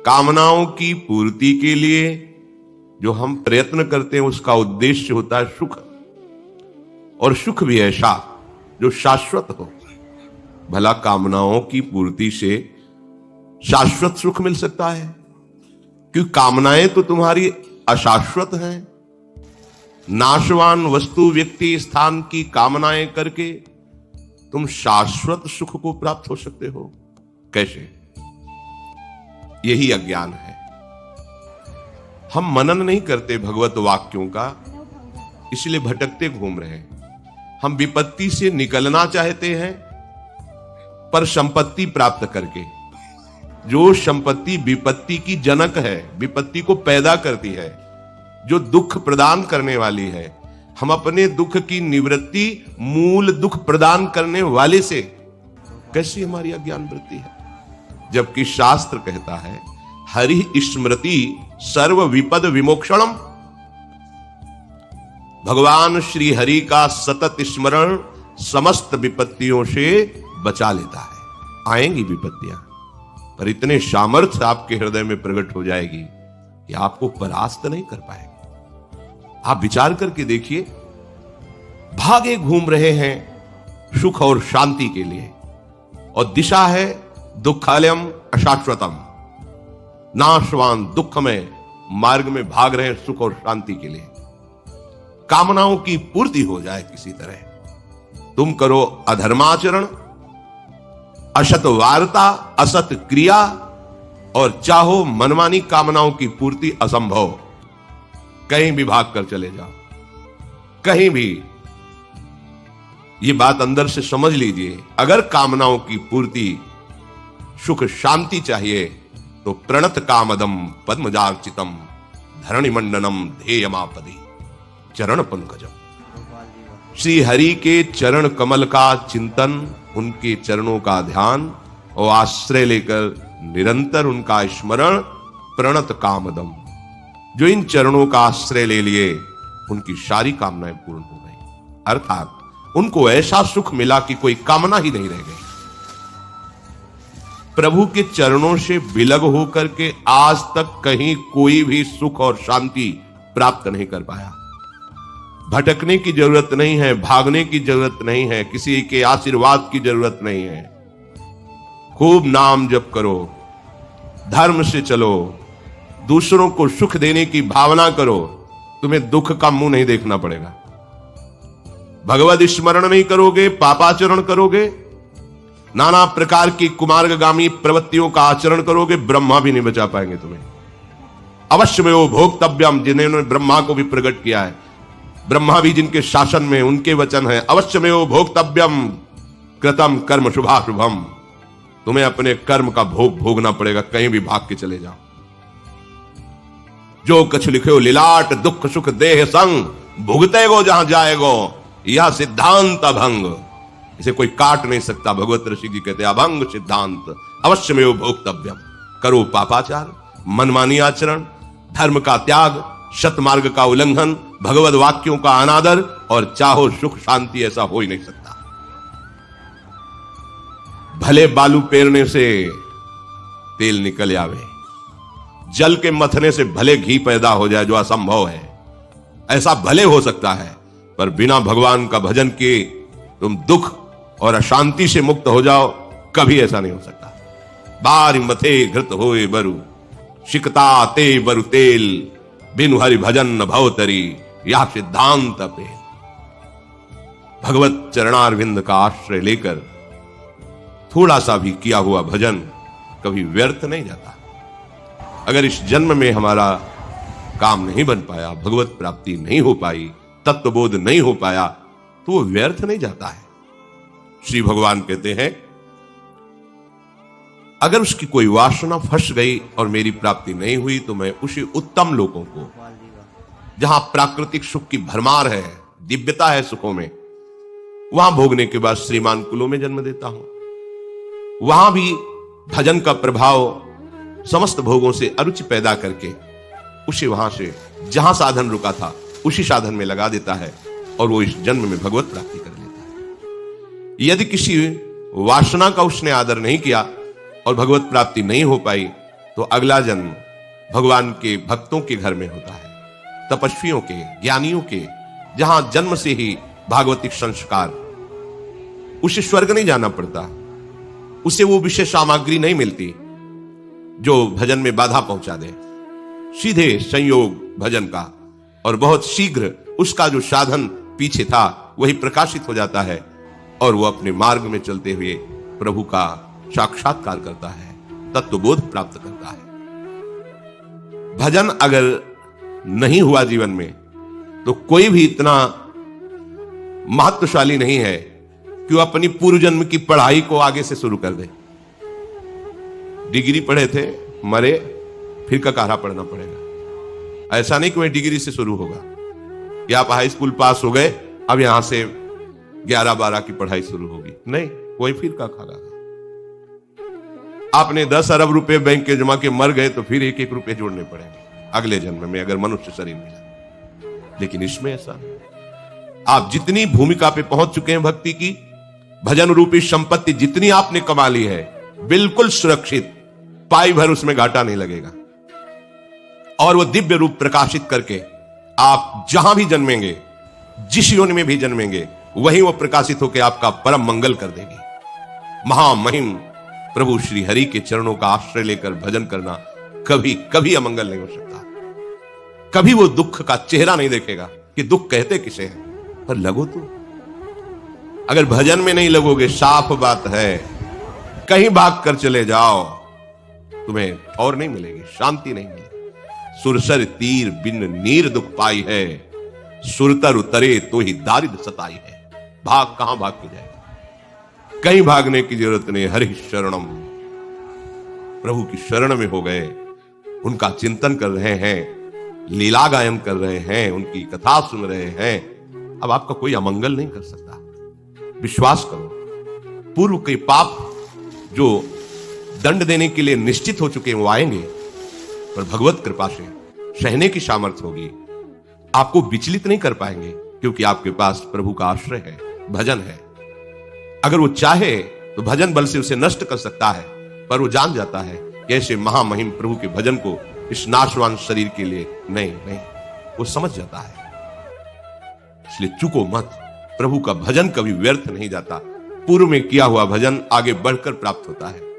कामनाओं की पूर्ति के लिए जो हम प्रयत्न करते हैं उसका उद्देश्य होता है सुख, और सुख भी ऐसा जो शाश्वत हो। भला कामनाओं की पूर्ति से शाश्वत सुख मिल सकता है? क्योंकि कामनाएं तो तुम्हारी अशाश्वत हैं। नाशवान वस्तु, व्यक्ति, स्थान की कामनाएं करके तुम शाश्वत सुख को प्राप्त हो सकते हो कैसे? यही अज्ञान है। हम मनन नहीं करते भगवत वाक्यों का, इसलिए भटकते घूम रहे हैं। हम विपत्ति से निकलना चाहते हैं, पर संपत्ति प्राप्त करके। जो संपत्ति विपत्ति की जनक है, विपत्ति को पैदा करती है, जो दुख प्रदान करने वाली है, हम अपने दुख की निवृत्ति मूल दुख प्रदान करने वाले से कैसी हमारी अज्ञान वृत्ति है? जबकि शास्त्र कहता है हरि स्मृति सर्व विपद विमोक्षणम। भगवान श्री हरि का सतत स्मरण समस्त विपत्तियों से बचा लेता है। आएंगी विपत्तियां, पर इतने सामर्थ्य आपके हृदय में प्रकट हो जाएगी कि आपको परास्त नहीं कर पाएगी। आप विचार करके देखिए, भागे घूम रहे हैं सुख और शांति के लिए, और दिशा है दुखालयम अशाश्वतम, नाशवान दुखमय मार्ग में भाग रहे हैं सुख और शांति के लिए। कामनाओं की पूर्ति हो जाए किसी तरह। तुम करो अधर्माचरण, असत वार्ता, असत क्रिया, और चाहो मनमानी कामनाओं की पूर्ति असंभव। कहीं भी भाग कर चले जाओ, कहीं भी। ये बात अंदर से समझ लीजिए, अगर कामनाओं की पूर्ति, सुख शांति चाहिए तो प्रणत कामदम पद्मजार्चितम धरणिमंडनम ध्येयमापदि चरण पंकजम। श्री हरि के चरण कमल का चिंतन, उनके चरणों का ध्यान और आश्रय लेकर निरंतर उनका स्मरण, प्रणत कामदम। जो इन चरणों का आश्रय ले लिए उनकी सारी कामनाएं पूर्ण हो गई, अर्थात उनको ऐसा सुख मिला कि कोई कामना ही नहीं रह गई। प्रभु के चरणों से विलग होकर के आज तक कहीं कोई भी सुख और शांति प्राप्त नहीं कर पाया। भटकने की जरूरत नहीं है, भागने की जरूरत नहीं है, किसी के आशीर्वाद की जरूरत नहीं है। खूब नाम जप करो, धर्म से चलो, दूसरों को सुख देने की भावना करो, तुम्हें दुख का मुंह नहीं देखना पड़ेगा। भगवत स्मरण नहीं करोगे, पापाचरण करोगे, नाना प्रकार की कुमार्गामी प्रवृत्तियों का आचरण करोगे, ब्रह्मा भी नहीं बचा पाएंगे तुम्हें। अवश्य में वो भोक्तव्यम, जिन्होंने ब्रह्मा को भी प्रकट किया है, ब्रह्मा भी जिनके शासन में, उनके वचन है, अवश्य में वो भोक्तव्यम कृतम कर्म शुभाशुभम। तुम्हें अपने कर्म का भोग भोगना पड़ेगा, कहीं भी भाग के चले जाओ। जो कछ लिखे हो लीलाट दुख सुख देह संग, भुगते गो जहां जाएगो, यह सिद्धांत अभंग। इसे कोई काट नहीं सकता। भगवत ऋषि जी कहते हैं अभंग सिद्धांत अवश्य में भोक्तव्यम। करो पापाचार, मनमानी आचरण, धर्म का त्याग, सतमार्ग का उल्लंघन, भगवत वाक्यों का अनादर, और चाहो सुख शांति, ऐसा हो ही नहीं सकता। भले बालू पेरने से तेल निकल आवे, जल के मथने से भले घी पैदा हो जाए, जो असंभव है। ऐसा भले हो सकता है, पर बिना भगवान का भजन किए तुम दुख और अशांति से मुक्त हो जाओ, कभी ऐसा नहीं हो सकता। बार मथे घृत होए बरु, शिकता ते बरु तेल, बिनु हरि भजन न भवतरी, यह सिद्धांत पे। भगवत चरणारविंद का आश्रय लेकर थोड़ा सा भी किया हुआ भजन कभी व्यर्थ नहीं जाता। अगर इस जन्म में हमारा काम नहीं बन पाया, भगवत प्राप्ति नहीं हो पाई, तत्वबोध नहीं हो पाया, तो वो व्यर्थ नहीं जाता है। श्री भगवान कहते हैं अगर उसकी कोई वासना फंस गई और मेरी प्राप्ति नहीं हुई, तो मैं उसी उत्तम लोगों को, जहां प्राकृतिक सुख की भरमार है, दिव्यता है सुखों में, वहां भोगने के बाद श्रीमान कुलों में जन्म देता हूं। वहां भी भजन का प्रभाव समस्त भोगों से अरुचि पैदा करके उसे वहां से जहां साधन रुका था उसी साधन में लगा देता है, और वो इस जन्म में भगवत प्राप्ति कर लेता है। यदि किसी वासना का उसने आदर नहीं किया और भगवत प्राप्ति नहीं हो पाई, तो तो अगला जन्म भगवान के भक्तों के घर में होता है, तपस्वियों के, ज्ञानियों के, जहां जन्म से ही भागवतिक संस्कार। उसे स्वर्ग नहीं जाना पड़ता, उसे वो विशेष सामग्री नहीं मिलती जो भजन में बाधा पहुंचा दे। सीधे संयोग भजन का, और बहुत शीघ्र उसका जो साधन पीछे था वही प्रकाशित हो जाता है और वो अपने मार्ग में चलते हुए प्रभु का साक्षात्कार करता है, तत्वबोध प्राप्त करता है। भजन अगर नहीं हुआ जीवन में तो कोई भी इतना महत्वशाली नहीं है कि वो अपनी पूर्व जन्म की पढ़ाई को आगे से शुरू कर दे। डिग्री पढ़े थे, मरे, फिर ककारा पढ़ना पड़ेगा। ऐसा नहीं कि वह डिग्री से शुरू होगा कि आप हाई स्कूल पास हो गए, अब यहां से 11-12 की पढ़ाई शुरू होगी। नहीं, वही फिर ककारा। आपने 10 अरब रुपए बैंक के जमा के मर गए तो फिर 1-1 रुपए जोड़ने पड़ेंगे अगले जन्म में, अगर मनुष्य शरीर मिला। लेकिन इसमें ऐसा नहीं। आप जितनी भूमिका पे पहुंच चुके हैं भक्ति की, भजन रूपी संपत्ति जितनी आपने कमा ली है, बिल्कुल सुरक्षित, पाई भर उसमें घाटा नहीं लगेगा। और वो दिव्य रूप प्रकाशित करके आप जहां भी जन्मेंगे, जिस योनि में भी जन्मेंगे, वहीं वो प्रकाशित होकर आपका परम मंगल कर देगी। महामहिम प्रभु श्री हरि के चरणों का आश्रय लेकर भजन करना कभी कभी अमंगल नहीं हो सकता। कभी वो दुख का चेहरा नहीं देखेगा कि दुख कहते किसे हैं, पर लगो तो। अगर भजन में नहीं लगोगे, साफ बात है, कहीं भाग कर चले जाओ, तुम्हें और नहीं मिलेगी, शांति नहीं मिलेगी। सुरसर तीर बिन नीर दुख पाई है, सुरतर उतरे तो ही दारिद सताई है। भाग कहां भाग के जाएगा, कहीं भागने की जरूरत नहीं। हरि शरणम, प्रभु की शरण में हो गए, उनका चिंतन कर रहे हैं, लीला गायन कर रहे हैं, उनकी कथा सुन रहे हैं। अब आपका कोई अमंगल नहीं कर सकता। विश्वास करो, पूर्व के पाप जो दंड देने के लिए निश्चित हो चुके हैं वो आएंगे, पर भगवत कृपा से सहने की सामर्थ्य होगी। आपको विचलित नहीं कर पाएंगे, क्योंकि आपके पास प्रभु का आश्रय है, भजन है। अगर वो चाहे तो भजन बल से उसे नष्ट कर सकता है, पर वो जान जाता है कि ऐसे महामहिम प्रभु के भजन को इस नाशवान शरीर के लिए नहीं, वो समझ जाता है। इसलिए चूको मत, प्रभु का भजन कभी व्यर्थ नहीं जाता। पूर्व में किया हुआ भजन आगे बढ़कर प्राप्त होता है।